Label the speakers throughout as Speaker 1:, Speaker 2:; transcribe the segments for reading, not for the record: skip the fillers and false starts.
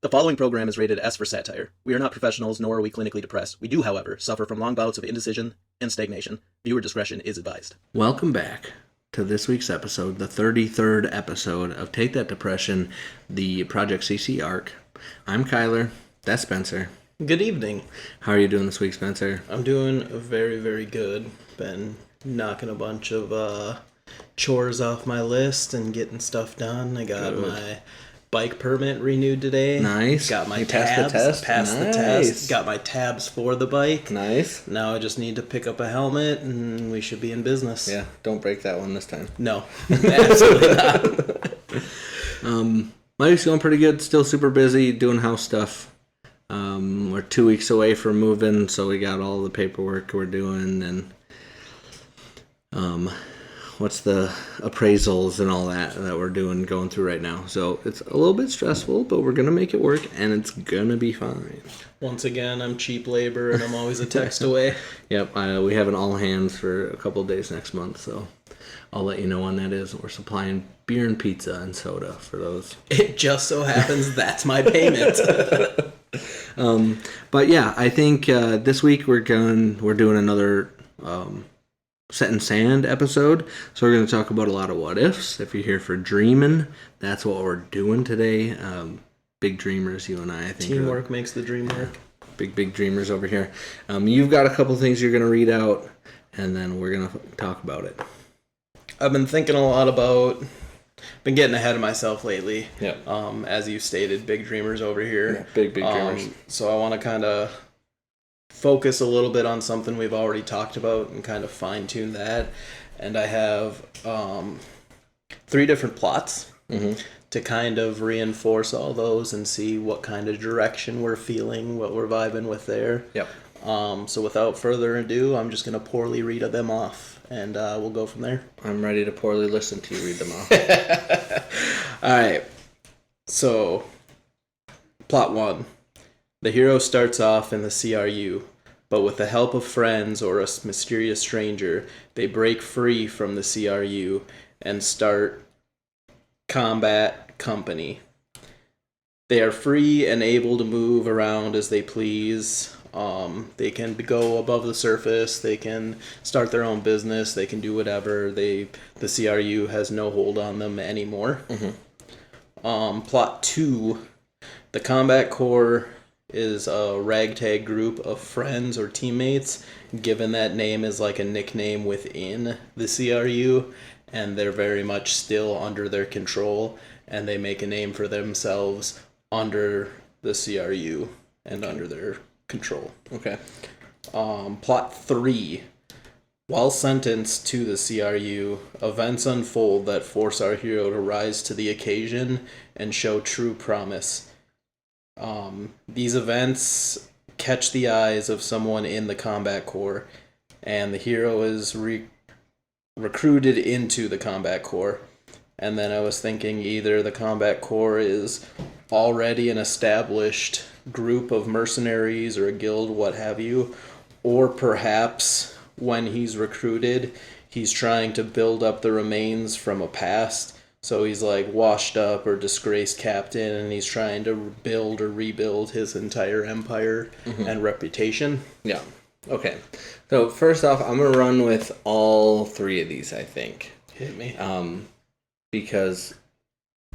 Speaker 1: The following program is rated S for satire. We are not professionals, nor are we clinically depressed. We do, however, suffer from long bouts of indecision and stagnation. Viewer discretion is advised.
Speaker 2: Welcome back to this week's episode, the 33rd episode of Take That Depression, the Project CC arc. I'm Kyler. That's Spencer.
Speaker 3: Good evening.
Speaker 2: How are you doing this week, Spencer?
Speaker 3: I'm doing very, very good. Been knocking a bunch of chores off my list and getting stuff done. I got my bike permit renewed today.
Speaker 2: Nice.
Speaker 3: Got my
Speaker 2: You
Speaker 3: tabs.
Speaker 2: passed the test?
Speaker 3: The test. Got my tabs for the bike.
Speaker 2: Nice.
Speaker 3: Now I just need to pick up a helmet and we should be in business.
Speaker 2: Yeah, don't break that one this time.
Speaker 3: No, absolutely not.
Speaker 2: My week's going pretty good. Still super busy doing house stuff. We're 2 weeks away from moving, so we got all the paperwork we're doing and what's the appraisals and all that we're doing, going through right now. So it's a little bit stressful, but we're going to make it work, and it's going to be fine.
Speaker 3: Once again, I'm cheap labor, and I'm always a text away.
Speaker 2: Yep, we have an all-hands for a couple of days next month, so I'll let you know when that is. We're supplying beer and pizza and soda for those.
Speaker 3: It just so happens that's my payment.
Speaker 2: But yeah, I think this week we're doing another Set in Sand episode, so we're going to talk about a lot of what ifs. If you're here for dreaming, that's what we're doing today. Big dreamers, you and I think.
Speaker 3: Teamwork makes the dream work.
Speaker 2: Big dreamers over here. You've got a couple things you're going to read out, and then we're going to talk about it.
Speaker 3: I've been thinking a lot about, been getting ahead of myself lately.
Speaker 2: Yeah.
Speaker 3: As you stated, big dreamers over here.
Speaker 2: Yeah, big dreamers.
Speaker 3: So I want to kind of focus a little bit on something we've already talked about and kind of fine tune that. And I have 3 different plots to kind of reinforce all those and see what kind of direction we're feeling, what we're vibing with there.
Speaker 2: Yep.
Speaker 3: So without further ado, I'm just going to poorly read them off, and we'll go from there.
Speaker 2: I'm ready to poorly listen to you read them off.
Speaker 3: All right. So, plot 1. The hero starts off in the CRU, but with the help of friends or a mysterious stranger, they break free from the CRU and start combat company. They are free and able to move around as they please. They can go above the surface. They can start their own business. They can do whatever. The CRU has no hold on them anymore. Plot 2. The combat corps is a ragtag group of friends or teammates, given that name is like a nickname within the CRU, and they're very much still under their control, and they make a name for themselves under the CRU and under their control.
Speaker 2: Okay.
Speaker 3: Plot 3. While sentenced to the CRU, events unfold that force our hero to rise to the occasion and show true promise. These events catch the eyes of someone in the combat corps, and the hero is recruited into the combat corps. And then I was thinking either the combat corps is already an established group of mercenaries or a guild, what have you, or perhaps when he's recruited, he's trying to build up the remains from a past. So he's like washed up or disgraced captain, and he's trying to build or rebuild his entire empire and reputation.
Speaker 2: Yeah. Okay. So first off, I'm gonna run with all 3 of these. I think.
Speaker 3: Hit me.
Speaker 2: Because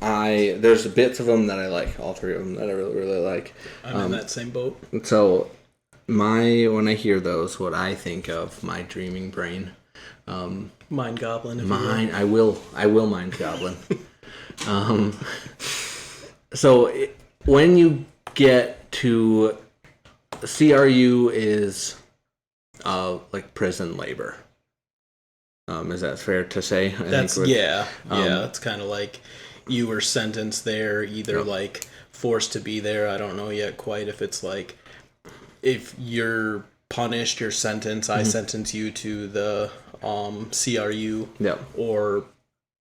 Speaker 2: there's bits of them that I like. All 3 of them that I really, really like.
Speaker 3: I'm in that same boat.
Speaker 2: So when I hear those, what I think of, my dreaming brain.
Speaker 3: Mind Goblin.
Speaker 2: I will Mind Goblin. So when you get to CRU is like prison labor. Is that fair to say?
Speaker 3: It's kind of like you were sentenced there, either like forced to be there. I don't know yet quite if it's like if you're punished, your sentence. I sentence you to the CRU, or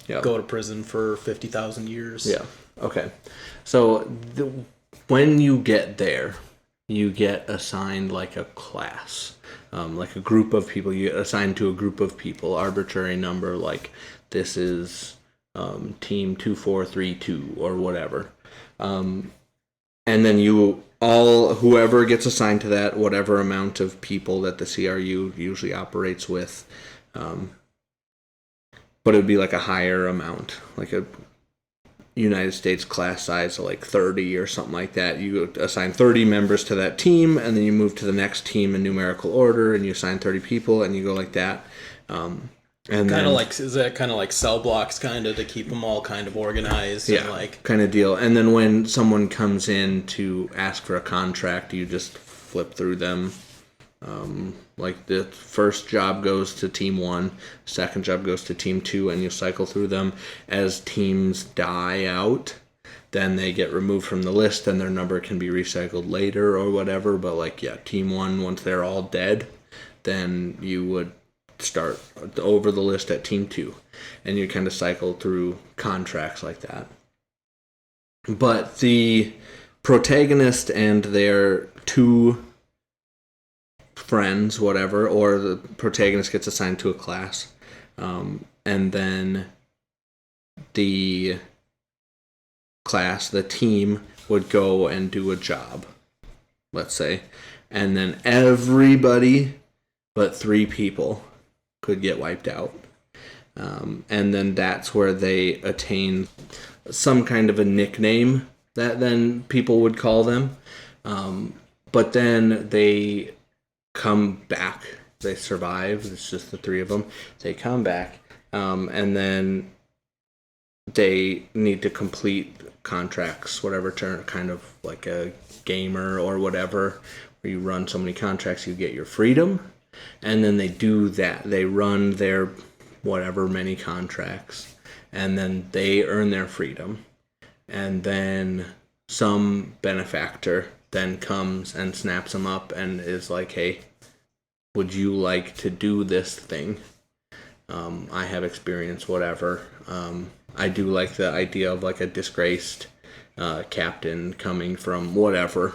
Speaker 3: go to prison for 50,000 years.
Speaker 2: Yeah. Okay. So when you get there, you get assigned like a class, like a group of people. You get assigned to a group of people, arbitrary number, like this is team 2432 or whatever. and then whoever gets assigned to that, whatever amount of people that the CRU usually operates with, but it would be like a higher amount, like a United States class size of like 30 or something like that. You assign 30 members to that team, and then you move to the next team in numerical order, and you assign 30 people, and you go like that. And
Speaker 3: kind of like, is that kind of like cell blocks, kind of to keep them all kind of organized?
Speaker 2: Yeah,
Speaker 3: and like
Speaker 2: kind of deal. And then when someone comes in to ask for a contract, you just flip through them. Like the first job goes to team 1, second job goes to team 2, and you cycle through them. As teams die out, then they get removed from the list, and their number can be recycled later or whatever. But like, yeah, team 1, once they're all dead, then you would start over the list at team 2, and you kind of cycle through contracts like that. But the protagonist and their 2 friends, whatever, or the protagonist gets assigned to a class, and then the team would go and do a job, let's say, and then everybody but 3 people could get wiped out. And then that's where they attain some kind of a nickname that then people would call them. But then they come back. They survive. It's just the 3 of them. They come back. And then they need to complete contracts, whatever turn, kind of like a gamer or whatever, where you run so many contracts, you get your freedom. And then they do that. They run their whatever many contracts, and then they earn their freedom. And then some benefactor then comes and snaps them up and is like, hey, would you like to do this thing? I have experience, whatever. I do like the idea of like a disgraced captain coming from whatever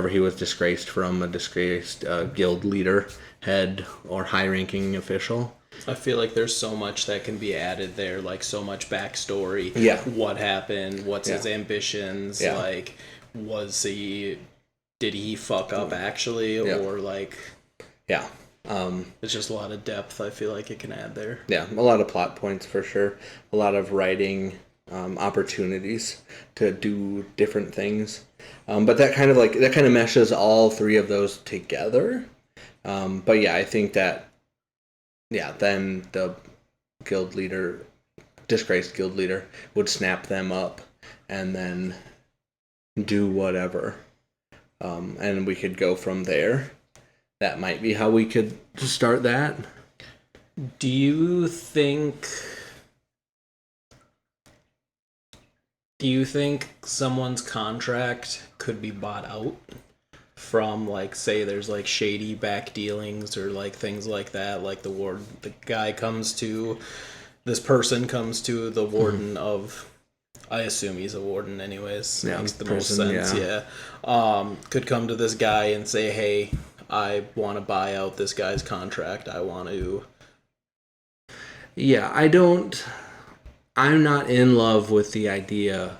Speaker 2: he was disgraced from, a disgraced guild leader, head, or high-ranking official.
Speaker 3: I feel like there's so much that can be added there, like so much backstory.
Speaker 2: Yeah.
Speaker 3: What happened? What's his ambitions?
Speaker 2: Yeah.
Speaker 3: Like, did he fuck up actually? Or like...
Speaker 2: Yeah.
Speaker 3: It's just a lot of depth I feel like it can add there.
Speaker 2: Yeah, a lot of plot points for sure. A lot of writing opportunities to do different things. But that kind of meshes all 3 of those together. But yeah, I think that, then the guild leader, disgraced guild leader, would snap them up and then do whatever. And we could go from there. That might be how we could start that.
Speaker 3: Do you think someone's contract could be bought out from, like, say there's like shady back dealings or like things like that, like this person comes to the warden of, I assume he's a warden anyways, makes the most sense, could come to this guy and say, hey, I want to buy out this guy's contract. I want to...
Speaker 2: Yeah, I'm not in love with the idea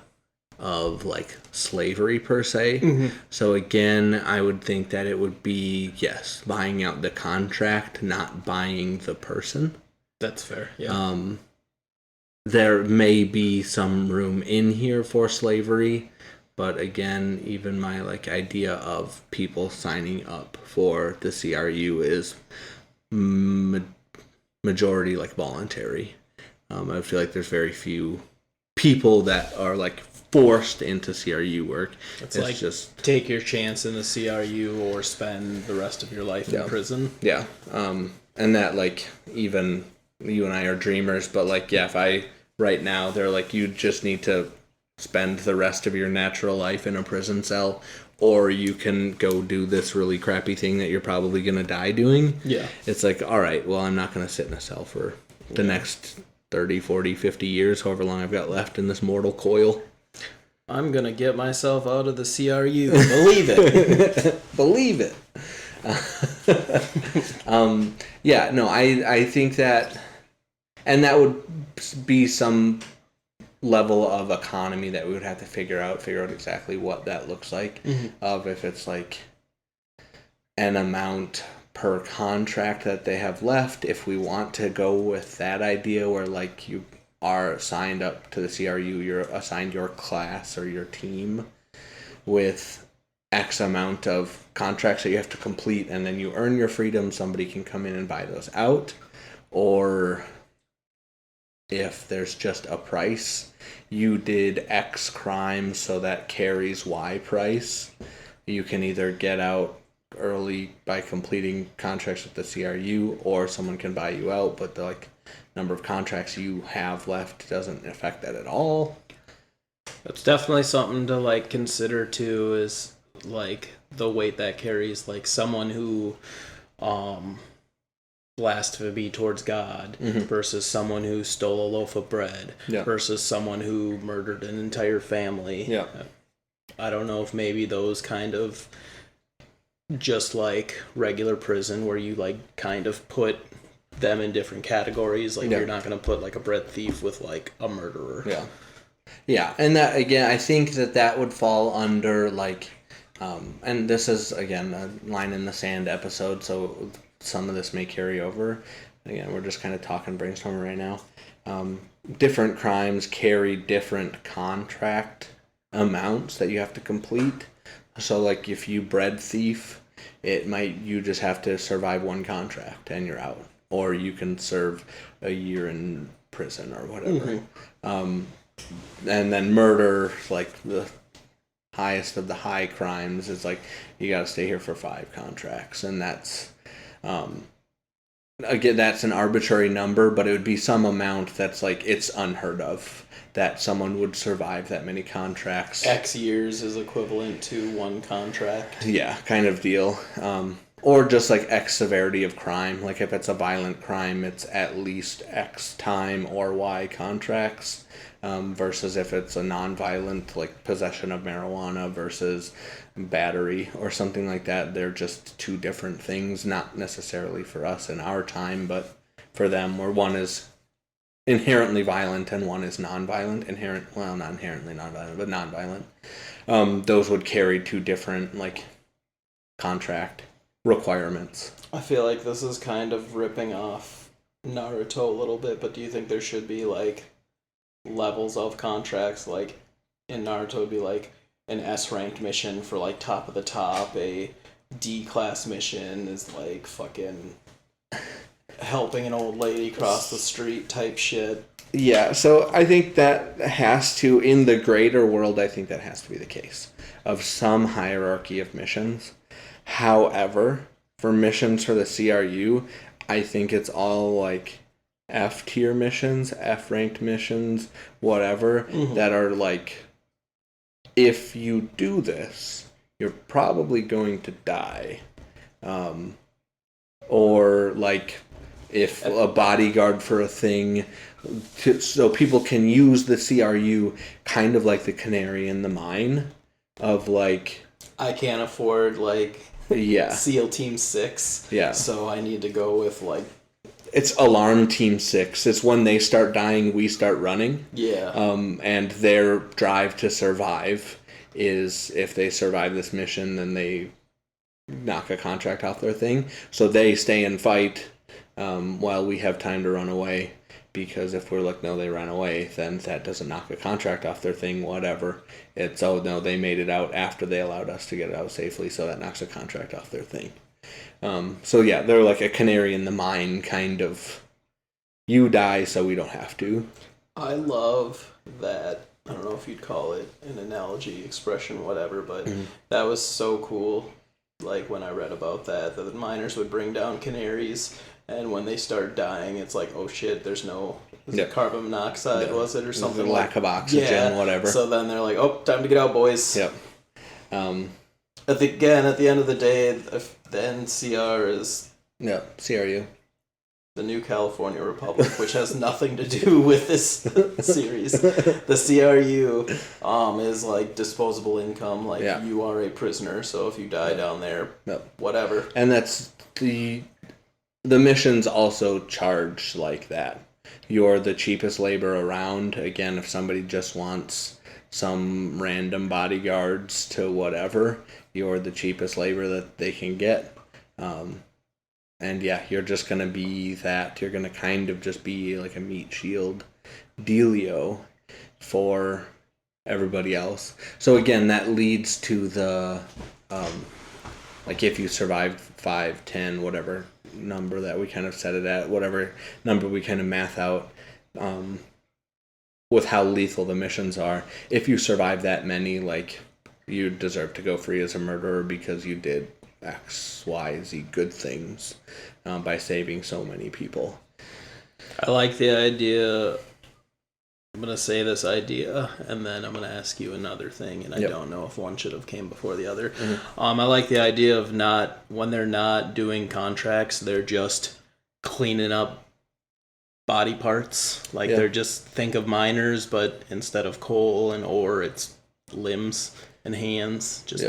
Speaker 2: of, like, slavery per se. Mm-hmm. So again, I would think that it would be, yes, buying out the contract, not buying the person.
Speaker 3: That's fair, yeah.
Speaker 2: There may be some room in here for slavery, but again, even my idea of people signing up for the CRU is majority voluntary. I feel like there's very few people that are forced into CRU work.
Speaker 3: It's just take your chance in the CRU or spend the rest of your life in prison.
Speaker 2: Yeah. And that even you and I are dreamers, but if I right now they're you just need to spend the rest of your natural life in a prison cell, or you can go do this really crappy thing that you're probably going to die doing.
Speaker 3: Yeah.
Speaker 2: It's all right, well, I'm not going to sit in a cell for the next 30, 40, 50 years, however long I've got left in this mortal coil.
Speaker 3: I'm going to get myself out of the CRU. Believe it.
Speaker 2: Believe it. I think that, and that would be some level of economy that we would have to figure out exactly what that looks like. Of if it's like an amount per contract that they have left, if we want to go with that idea where like you are signed up to the CRU, you're assigned your class or your team with X amount of contracts that you have to complete, and then you earn your freedom, somebody can come in and buy those out. Or if there's just a price, you did X crime, so that carries Y price. You can either get out early by completing contracts with the CRU, or someone can buy you out, but the number of contracts you have left doesn't affect that at all.
Speaker 3: That's definitely something to consider too, is the weight that carries, someone who blasphemy towards God versus someone who stole a loaf of bread versus someone who murdered an entire family.
Speaker 2: Yeah.
Speaker 3: I don't know if maybe those kind of just like regular prison where you kind of put them in different categories. You're not going to put a bread thief with a murderer.
Speaker 2: Yeah. Yeah. And that, again, I think that would fall under and this is, again, a line in the sand episode, so some of this may carry over. Again, we're just kind of talking brainstorming right now. Different crimes carry different contract amounts that you have to complete. So, if you bread thief, you just have to survive one contract and you're out. Or you can serve a year in prison or whatever. And then murder, the highest of the high crimes, is you got to stay here for 5 contracts, and that's again, that's an arbitrary number, but it would be some amount that's it's unheard of that someone would survive that many contracts.
Speaker 3: X years is equivalent to 1 contract.
Speaker 2: Yeah, kind of deal. Or just X severity of crime. If it's a violent crime, it's at least X time or Y contracts. Versus if it's a non-violent, possession of marijuana versus battery or something like that. They're just 2 different things, not necessarily for us in our time, but for them, where one is inherently violent and one is non-violent. Not inherently non-violent, but non-violent. Those would carry 2 different, contract requirements.
Speaker 3: I feel like this is kind of ripping off Naruto a little bit, but do you think there should be, levels of contracts? In Naruto would be an S-ranked mission for top of the top, a D-class mission is fucking helping an old lady cross the street type shit.
Speaker 2: Yeah, so I think that has to, in the greater world, I think that has to be the case of some hierarchy of missions. However, for missions for the CRU, I think it's all F-tier missions, F-ranked missions, whatever, that are if you do this, you're probably going to die. Or if a bodyguard for a thing, so people can use the CRU kind of like the canary in the mine of
Speaker 3: I can't afford SEAL Team 6.
Speaker 2: Yeah.
Speaker 3: So I need to go with
Speaker 2: it's Alarm Team 6. It's when they start dying, we start running.
Speaker 3: Yeah.
Speaker 2: And their drive to survive is if they survive this mission, then they knock a contract off their thing. So they stay and fight while we have time to run away. Because if we're no, they ran away, then that doesn't knock a contract off their thing, whatever. It's, oh, no, they made it out after they allowed us to get it out safely, so that knocks a contract off their thing. So yeah, they're a canary in the mine kind of, you die so we don't have to.
Speaker 3: I love that, I don't know if you'd call it an analogy, expression, whatever, but that was so cool. When I read about that the miners would bring down canaries, and when they start dying, it's oh shit, there's no carbon monoxide, was it, or something?
Speaker 2: The lack of oxygen, whatever.
Speaker 3: So then they're oh, time to get out, boys.
Speaker 2: Yep.
Speaker 3: At the end of the day, the NCR is
Speaker 2: CRU.
Speaker 3: the New California Republic, which has nothing to do with this series. The CRU is disposable income. You are a prisoner, so if you die down there, whatever.
Speaker 2: And that's the missions also charge like that. You're the cheapest labor around. Again, if somebody just wants some random bodyguards to whatever, you're the cheapest labor that they can get. And yeah, you're just going to be that. You're going to kind of just be like a meat shield dealio for everybody else. So again, that leads to the, like if you survive 5, 10, whatever number that we kind of set it at, whatever number we kind of math out, with how lethal the missions are. If you survive that many, like, you deserve to go free as a murderer because you did X, Y, Z good things by saving so many people.
Speaker 3: I like the idea. I'm going to say this idea, and then I'm going to ask you another thing, and I don't know if one should have came before the other. Mm-hmm. I like the idea of when they're not doing contracts, they're just cleaning up body parts. Like, they're just, think of miners, but instead of coal and ore, it's limbs and hands. Just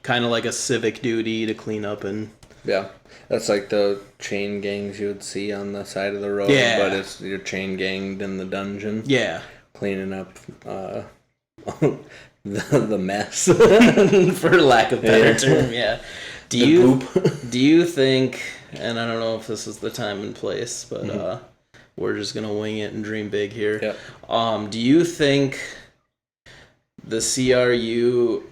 Speaker 3: kind of like a civic duty to clean up and...
Speaker 2: Yeah, that's like the chain gangs you would see on the side of the road, but you're chain ganged in the dungeon. Yeah. Cleaning up the mess,
Speaker 3: for lack of better term, yeah. Do you think, and I don't know if this is the time and place, but we're just going to wing it and dream big here. Yep. Do you think the CRU...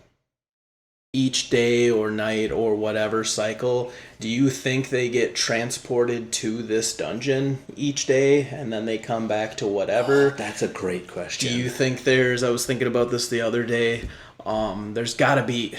Speaker 3: each day or night or whatever cycle, do you think they get transported to this dungeon each day and then they come back to whatever?
Speaker 2: Oh, that's a great question.
Speaker 3: Do you think I was thinking about this the other day, there's gotta be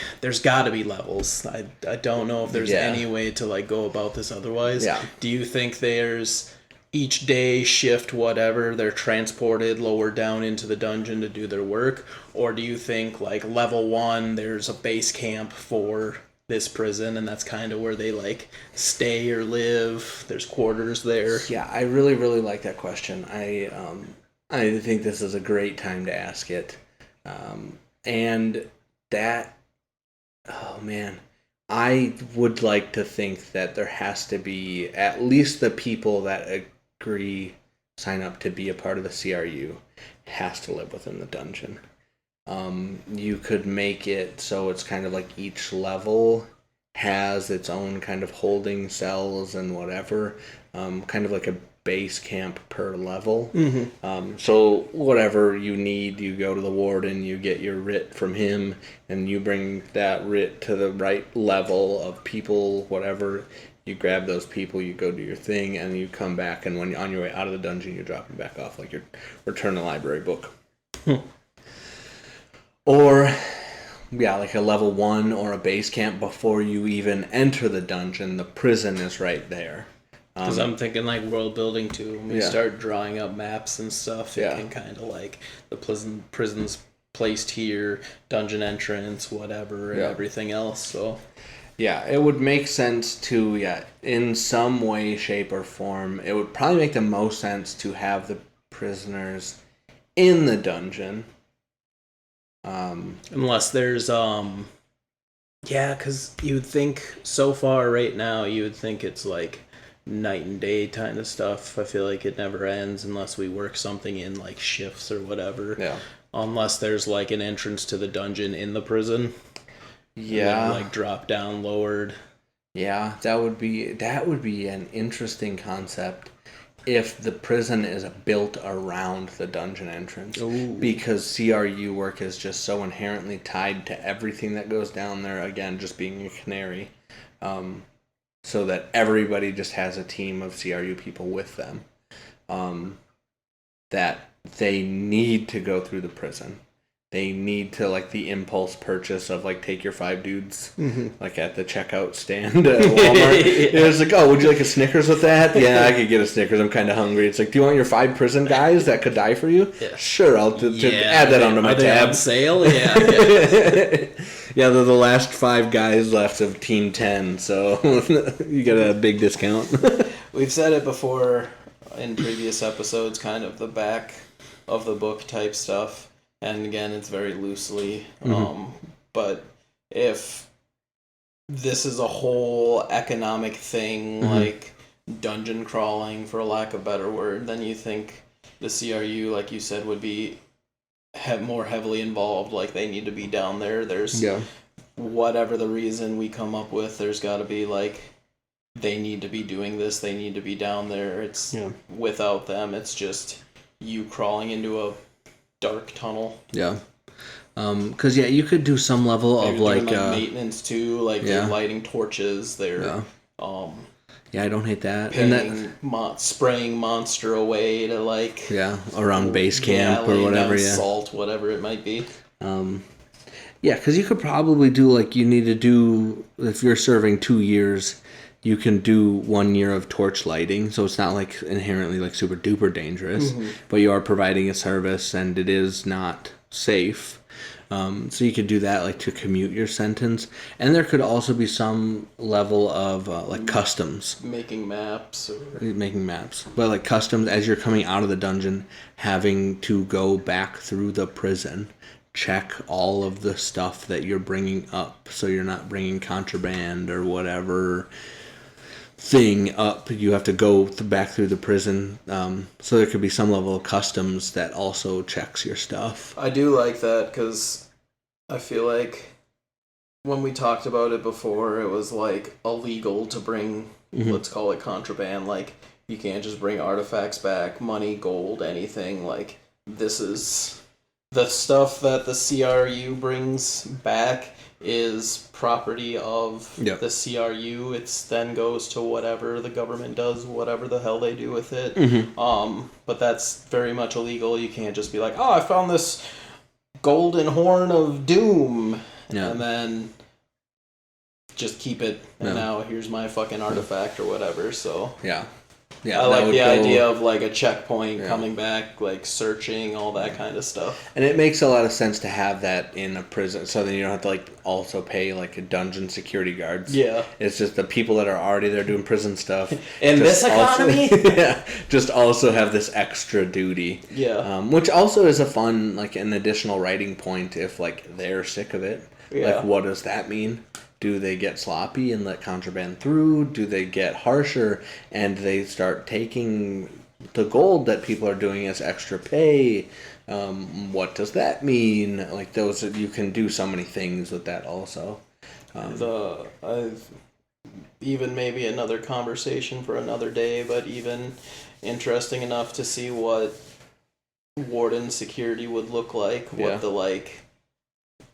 Speaker 3: levels. I don't know if there's any way to like go about this otherwise. Yeah. Do you think there's each day, shift, whatever, they're transported lower down into the dungeon to do their work? Or do you think, like, level 1, there's a base camp for this prison, and that's kind of where they, like, stay or live? There's quarters there.
Speaker 2: Yeah, I really, really like that question. I think this is a great time to ask it. And that, oh, man, I would like to think that there has to be at least the people that sign up to be a part of the CRU has to live within the dungeon. You could make it so it's kind of like each level has its own kind of holding cells and whatever, kind of like a base camp per level. Mm-hmm. So whatever you need, you go to the warden, you get your writ from him, and you bring that writ to the right level of people, whatever. You grab those people, you go do your thing, and you come back, and when you're on your way out of the dungeon, you drop them back off like your return a library book. Or, like a level 1 or a base camp before you even enter the dungeon, the prison is right there.
Speaker 3: Because I'm thinking like world building too. When we start drawing up maps and stuff, it can kind of like the prison's placed here, dungeon entrance, whatever, and everything else, so...
Speaker 2: Yeah, it would make sense to, in some way, shape, or form, it would probably make the most sense to have the prisoners in the dungeon.
Speaker 3: Unless there's, because you would think, so far right now, you would think it's like night and day kind of stuff. I feel like it never ends unless we work something in like shifts or whatever. Yeah. Unless there's like an entrance to the dungeon in the prison. Yeah, then, like drop down, lowered.
Speaker 2: Yeah, that would be an interesting concept if the prison is built around the dungeon entrance. Ooh. Because CRU work is just so inherently tied to everything that goes down there. Again, just being a canary, so that everybody just has a team of CRU people with them. That they need to go through the prison. They need to, like, the impulse purchase of, like, take your 5 dudes, like, at the checkout stand at Walmart. It's like, oh, would you like a Snickers with that? Yeah, I could get a Snickers. I'm kind of hungry. It's like, do you want your 5 prison guys that could die for you? Yeah. Sure, I'll add that onto my tab. Are they
Speaker 3: on sale? Yeah.
Speaker 2: Yeah, they're the last 5 guys left of Team 10, so you get a big discount.
Speaker 3: We've said it before in previous episodes, kind of the back of the book type stuff. And again, it's very loosely. But if this is a whole economic thing, like dungeon crawling, for lack of a better word, then you think the CRU, like you said, would be more heavily involved. Like, they need to be down there. There's whatever the reason we come up with, there's got to be like, they need to be doing this, they need to be down there. It's without them, it's just you crawling into a dark tunnel.
Speaker 2: Because you could do some level
Speaker 3: Maybe
Speaker 2: of like
Speaker 3: maintenance too, like they're lighting torches, they're
Speaker 2: I don't hate that.
Speaker 3: and spraying monster away to like
Speaker 2: around base camp or whatever,
Speaker 3: salt, whatever it might be.
Speaker 2: Because you could probably do like, you need to do, if you're serving 2 years, you can do 1 year of torch lighting, so it's not like inherently like super duper dangerous, but you are providing a service and it is not safe. So you could do that like to commute your sentence, and there could also be some level of like customs,
Speaker 3: making maps,
Speaker 2: but like customs as you're coming out of the dungeon, having to go back through the prison, check all of the stuff that you're bringing up, so you're not bringing contraband or whatever thing up. You have to go back through the prison, so there could be some level of customs that also checks your stuff.
Speaker 3: I do like that, because I feel like when we talked about it before, it was like illegal to bring, let's call it contraband. Like, you can't just bring artifacts back, money, gold, anything. Like, this is the stuff that the CRU brings back is property of the CRU. It then goes to whatever the government does, whatever the hell they do with it. But that's very much illegal. You can't just be like, oh, I found this golden horn of doom, and then just keep it, and now here's my fucking artifact or whatever. So I like the idea of like a checkpoint, coming back, like searching, all that kind of stuff.
Speaker 2: And it makes a lot of sense to have that in a prison, so then you don't have to like also pay like a dungeon security guards. It's just the people that are already there doing prison stuff.
Speaker 3: In this economy?
Speaker 2: Just also have this extra duty. Which also is a fun, like an additional writing point if like they're sick of it. Like, what does that mean? Do they get sloppy and let contraband through? Do they get harsher and they start taking the gold that people are doing as extra pay? What does that mean? Like, those, you can do so many things with that also.
Speaker 3: Even maybe another conversation for another day, but even interesting enough to see what warden security would look like. What the like.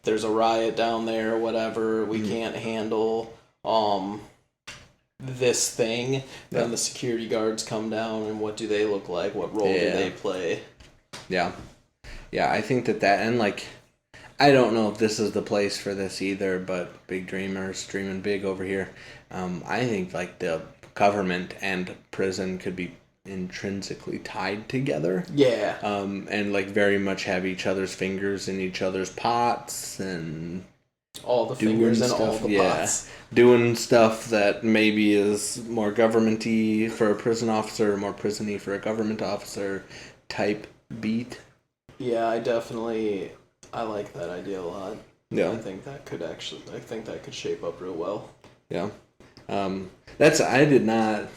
Speaker 3: There's a riot down there or whatever, we can't handle this thing, then the security guards come down, and what do they look like? What role do they play?
Speaker 2: I think that, and like, I don't know if this is the place for this either, but big dreamers dreaming big over here. I think like the government and prison could be intrinsically tied together. And like very much have each other's fingers in each other's pots, and
Speaker 3: all the fingers in all the pots.
Speaker 2: Doing stuff that maybe is more government-y for a prison officer, or more prison-y for a government officer type beat.
Speaker 3: I like that idea a lot. I think that could shape up real well.
Speaker 2: I did not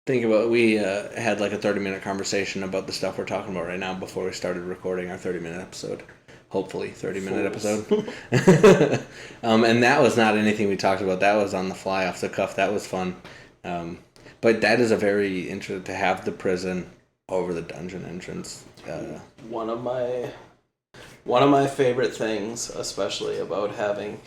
Speaker 2: think about, we had like a 30-minute conversation about the stuff we're talking about right now before we started recording our 30-minute episode. Hopefully 30-minute episode. And that was not anything we talked about. That was on the fly, off the cuff. That was fun. But that is a very interesting to have the prison over the dungeon entrance.
Speaker 3: One of my favorite things, especially about having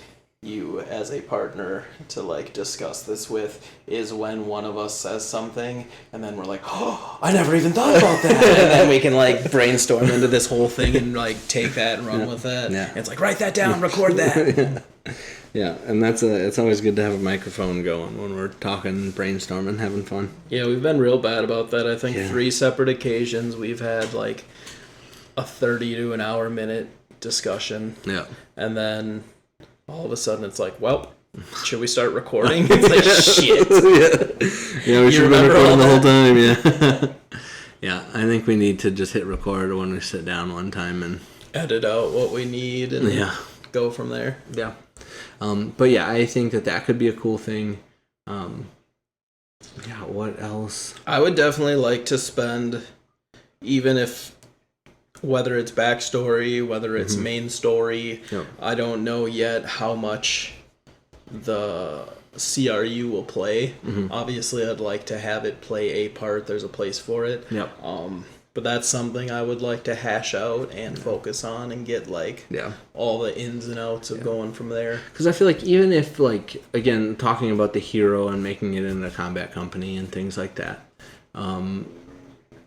Speaker 3: you as a partner to like discuss this with, is when one of us says something and then we're like, oh, I never even thought about that, and then we can like brainstorm into this whole thing and like take that and run with that. And it's like, write that down, record that.
Speaker 2: And it's always good to have a microphone going when we're talking, brainstorming, having fun.
Speaker 3: We've been real bad about that. I think 3 separate occasions we've had like a 30 to an hour minute discussion, and then all of a sudden it's like, well, should we start recording? It's like, shit.
Speaker 2: We should have been recording the whole time. I think we need to just hit record when we sit down one time and
Speaker 3: edit out what we need and go from there.
Speaker 2: But I think that could be a cool thing. Yeah, what else?
Speaker 3: I would definitely like to spend, even if whether it's backstory, whether it's main story,
Speaker 2: Yep.
Speaker 3: I don't know yet how much the CRU will play. Obviously, I'd like to have it play a part. There's a place for it.
Speaker 2: Yep.
Speaker 3: But that's something I would like to hash out and focus on and get like
Speaker 2: Yeah.
Speaker 3: all the ins and outs of going from there.
Speaker 2: Because I feel like even if, like, again, talking about the hero and making it into a combat company and things like that,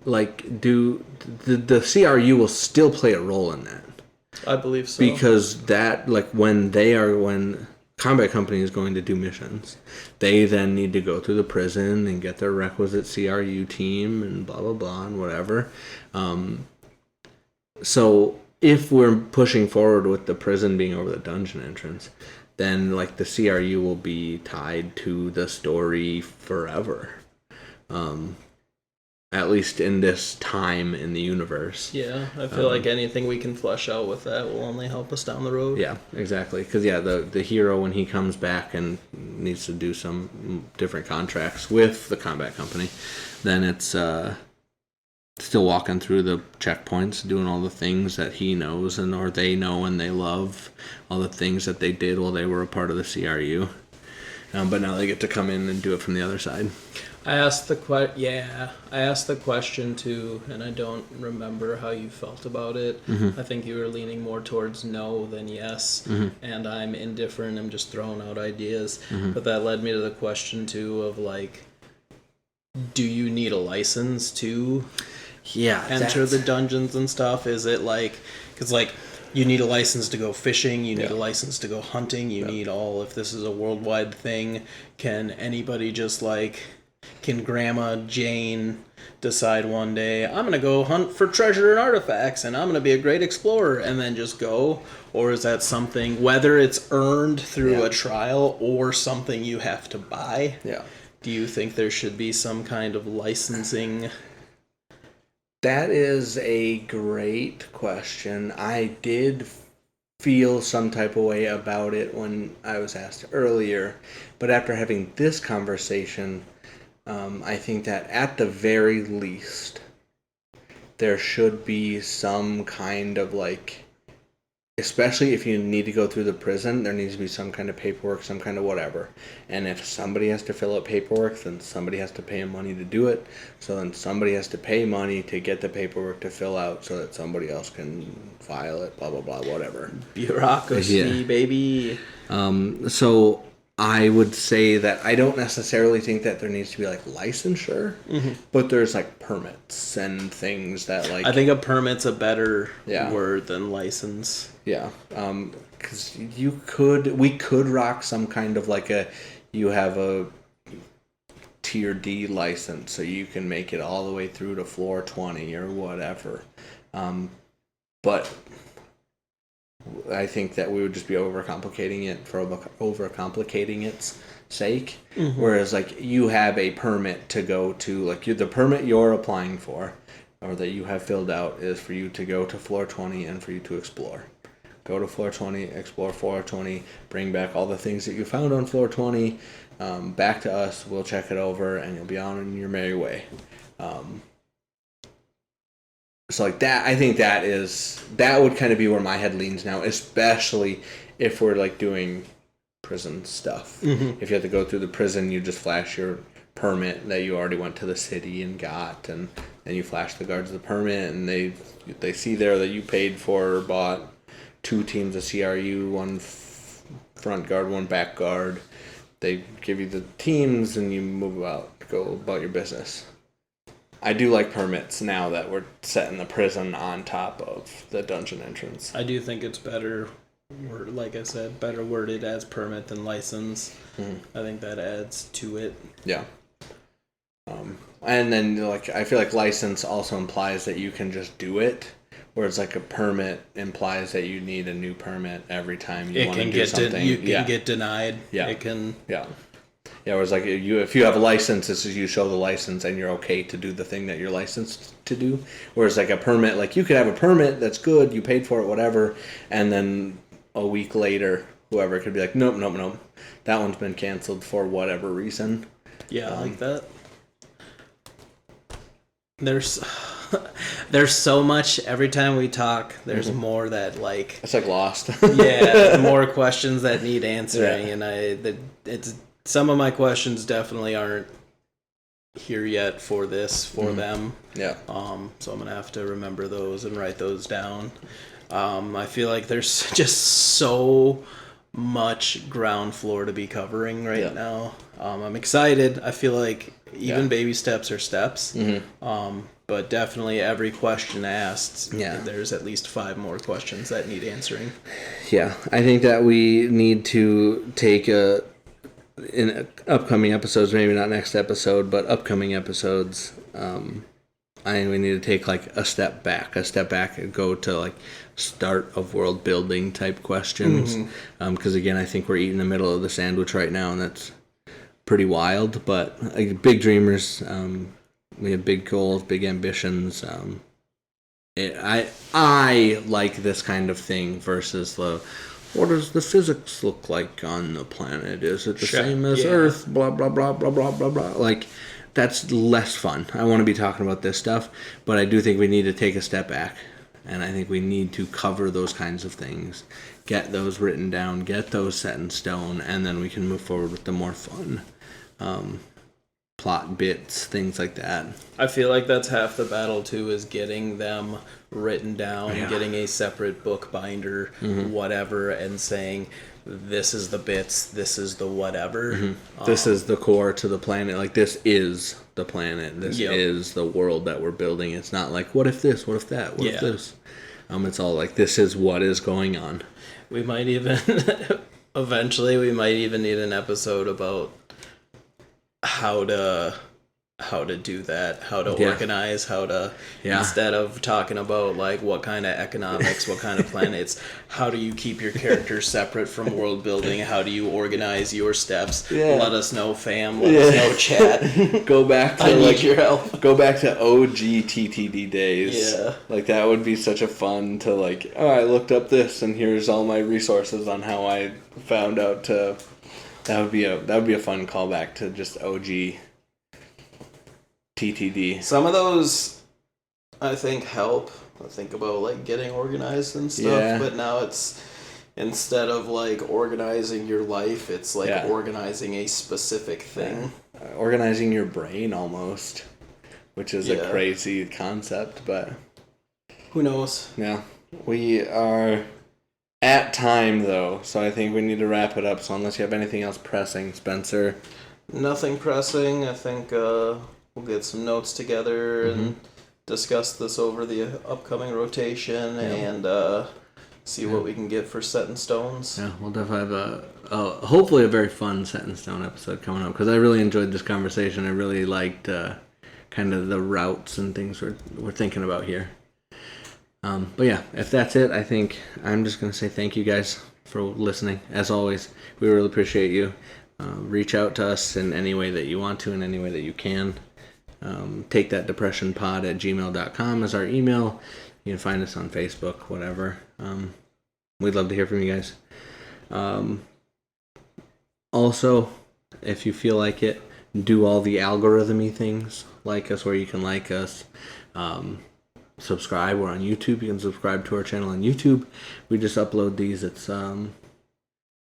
Speaker 2: like, the CRU will still play a role in that.
Speaker 3: I believe so.
Speaker 2: Because that, like, when combat company is going to do missions, they then need to go through the prison and get their requisite CRU team and blah, blah, blah, and whatever. So if we're pushing forward with the prison being over the dungeon entrance, then, like, the CRU will be tied to the story forever. At least in this time in the universe.
Speaker 3: Yeah, I feel like anything we can flesh out with that will only help us down the road.
Speaker 2: Yeah, exactly. Because, yeah, the hero, when he comes back and needs to do some different contracts with the combat company, then it's still walking through the checkpoints, doing all the things that he knows or they know and they love, all the things that they did while they were a part of the CRU. But now they get to come in and do it from the other side.
Speaker 3: I asked the question too, and I don't remember how you felt about it. I think you were leaning more towards no than yes, and I'm indifferent. I'm just throwing out ideas. But that led me to the question too of, like, do you need a license to enter the dungeons and stuff? Is it like, because, like, you need a license to go fishing, you need a license to go hunting, you need all, if this is a worldwide thing, can anybody just, like, can Grandma Jane decide one day, I'm going to go hunt for treasure and artifacts and I'm going to be a great explorer, and then just go? Or is that something, whether it's earned through a trial or something you have to buy?
Speaker 2: Yeah.
Speaker 3: Do you think there should be some kind of licensing?
Speaker 2: That is a great question. I did feel some type of way about it when I was asked earlier, but after having this conversation, I think that at the very least, there should be some kind of, like, especially if you need to go through the prison, there needs to be some kind of paperwork, some kind of whatever. And if somebody has to fill out paperwork, then somebody has to pay money to do it. So then somebody has to pay money to get the paperwork to fill out so that somebody else can file it, blah, blah, blah, whatever.
Speaker 3: Bureaucracy, baby.
Speaker 2: So I would say that I don't necessarily think that there needs to be, like, licensure, but there's, like, permits and things that, like,
Speaker 3: I think a permit's a better word than license.
Speaker 2: Yeah, because we could rock some kind of, like, you have a tier D license, so you can make it all the way through to floor 20 or whatever. But I think that we would just be overcomplicating it for overcomplicating its sake. Whereas, like, you have a permit to go to, like, the permit you're applying for, or that you have filled out, is for you to go to floor 20 and for you to explore. Go to floor 20, explore floor 20, bring back all the things that you found on floor 20, back to us, we'll check it over, and you'll be on your merry way. So, like, that, I think that would kind of be where my head leans now, especially if we're, like, doing prison stuff. If you have to go through the prison, you just flash your permit that you already went to the city and got, and then you flash the guards the permit, and they see there that you paid for or bought 2 teams of CRU, 1 front guard, 1 back guard. They give you the teams, and you go about your business. I do like permits now that we're setting the prison on top of the dungeon entrance.
Speaker 3: I do think it's better worded as permit than license. I think that adds to it.
Speaker 2: Yeah. And then, like, I feel like license also implies that you can just do it, whereas, like, a permit implies that you need a new permit every time you want to do something.
Speaker 3: You can get denied.
Speaker 2: Yeah.
Speaker 3: It can.
Speaker 2: Yeah. Yeah, whereas, like, if you have a license, this is you show the license and you're okay to do the thing that you're licensed to do. Whereas, like, a permit, like, you could have a permit that's good, you paid for it, whatever, and then a week later, whoever could be like, nope, that one's been canceled for whatever reason.
Speaker 3: Yeah, I like that. There's so much every time we talk. There's more that like
Speaker 2: It's like Lost.
Speaker 3: yeah, more questions that need answering,
Speaker 2: Yeah.
Speaker 3: and it's some of my questions definitely aren't here yet for them.
Speaker 2: Yeah.
Speaker 3: So I'm gonna have to remember those and write those down. I feel like there's just so much ground floor to be covering right now. I'm excited. I feel like even baby steps are steps. But definitely every question asked, there's at least 5 more questions that need answering.
Speaker 2: Yeah, I think that we need to take in upcoming episodes, maybe not next episode, but upcoming episodes, I think we need to take like a step back and go to like start of world building type questions. Because again, I think we're eating the middle of the sandwich right now, and that's pretty wild. But like, big dreamers, we have big goals, big ambitions. I like this kind of thing versus what does the physics look like on the planet? Is it the same as Earth? Blah, blah, blah, blah, blah, blah, blah. Like, that's less fun. I want to be talking about this stuff, but I do think we need to take a step back, and I think we need to cover those kinds of things, get those written down, get those set in stone, and then we can move forward with the more fun plot bits, things like that.
Speaker 3: I feel like that's half the battle too, is getting them written down, getting a separate book binder, whatever, and saying this is the bits, this is the whatever.
Speaker 2: This is the core to the planet. Like, this is the planet. This is the world that we're building. It's not like, what if this, what if that, what if this? It's all like, this is what is going on.
Speaker 3: We might even eventually we might even need an episode about how to do that, how to organize, how to instead of talking about like what kind of economics, what kind of planets, how do you keep your characters separate from world building, how do you organize your steps? Let us know, fam. Let us know, chat.
Speaker 2: Go back to
Speaker 3: I need your help.
Speaker 2: Go back to OG TTD days. Like, that would be such a fun to like, oh, I looked up this and here's all my resources on how I found out to. That would be a fun callback to just OG TTD.
Speaker 3: Some of those, I think, help. I think about like getting organized and stuff, but now it's instead of like organizing your life, it's like organizing a specific thing.
Speaker 2: Organizing your brain almost, which is a crazy concept, but
Speaker 3: who knows?
Speaker 2: Yeah, we are at time though, so I think we need to wrap it up. So unless you have anything else pressing, Spencer.
Speaker 3: Nothing pressing. I think we'll get some notes together and discuss this over the upcoming rotation and see what we can get for set in stones. Yeah,
Speaker 2: we'll definitely have hopefully a very fun set in stone episode coming up, because I really enjoyed this conversation. I really liked kind of the routes and things we're thinking about here. But yeah, if that's it, I think I'm just going to say thank you guys for listening. As always, we really appreciate you. Reach out to us in any way that you want to, in any way that you can. Take that depressionpod@gmail.com as our email. You can find us on Facebook, whatever. We'd love to hear from you guys. Also, if you feel like it, do all the algorithm-y things. Like us where you can like us. Subscribe. We're on YouTube. You can subscribe to our channel on YouTube. We just upload these. It's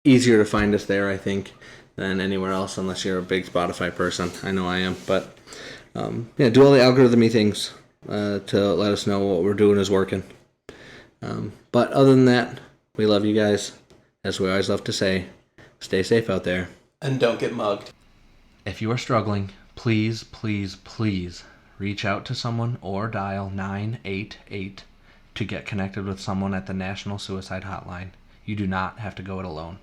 Speaker 2: easier to find us there, I think, than anywhere else, unless you're a big Spotify person. I know I am. But do all the algorithm-y things to let us know what we're doing is working. But other than that, we love you guys. As we always love to say, stay safe out there.
Speaker 3: And don't get mugged.
Speaker 2: If you are struggling, please, please, please reach out to someone or dial 988 to get connected with someone at the National Suicide Hotline. You do not have to go it alone.